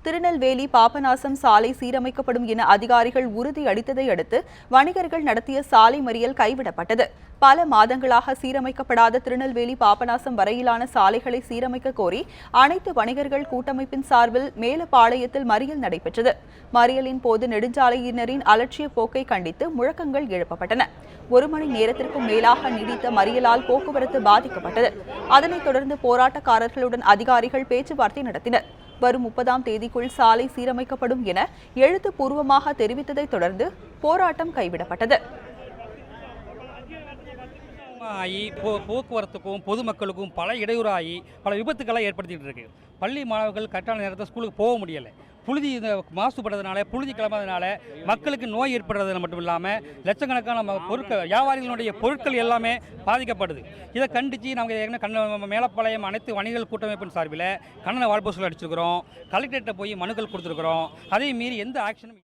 திருநெல்வேலி பாபநாசம் சாலை சீரமைக்கப்படும் என அதிகாரிகள் உறுதியளித்ததை அடுத்து வணிகர்கள் நடத்திய சாலை மறியல் கைவிடப்பட்டது. பல மாதங்களாக சீரமைக்கப்படாத திருநெல்வேலி பாபநாசம் வரையிலான சாலைகளை சீரமைக்க கோரி அனைத்து வணிகர்கள் கூட்டமைப்பின் சார்பில் மேலப்பாளையத்தில் மறியல் நடைபெற்றது. மறியலின் போது நெடுஞ்சாலையினரின் அலட்சிய போக்கை கண்டித்து முழக்கங்கள் எழுப்பப்பட்டன. 1 மணி நேரத்திற்கும் மேலாக நீடித்த மறியலால் போக்குவரத்து பாதிக்கப்பட்டது. அதனைத் தொடர்ந்து போராட்டக்காரர்களுடன் அதிகாரிகள் பேச்சுவார்த்தை நடத்தினர். வரும் 30ஆம் தேதிக்குள் சாலை சீரமைக்கப்படும் என எழுத்துப்பூர்வமாக தெரிவித்ததை தொடர்ந்து போராட்டம் கைவிடப்பட்டது. போக்குவரத்துக்கும் பொதுமக்களுக்கும் பல இடையூறாகி பல விபத்துக்களை ஏற்படுத்திட்டு இருக்கு. பள்ளி மாணவர்கள் கரெக்டான நேரத்தில் ஸ்கூலுக்கு போக முடியலை. புழுதி மாசுபடுறதுனால, புழுதி கிளம்புறதுனால மக்களுக்கு நோய் ஏற்படுறது மட்டும் இல்லாமல் லட்சக்கணக்கான வியாபாரிகளுடைய பொருட்கள் எல்லாமே பாதிக்கப்படுது. இதை கண்டித்து நாங்கள் மேலப்பாளையம் அனைத்து வணிகர்கள் கூட்டமைப்பின் சார்பில் கண்டன வால்போஸ்டர் அடிச்சிருக்கிறோம். கலெக்டரேட்டை போய் மனுக்கள் கொடுத்துருக்குறோம். அதே மீறி எந்த ஆக்ஷனும்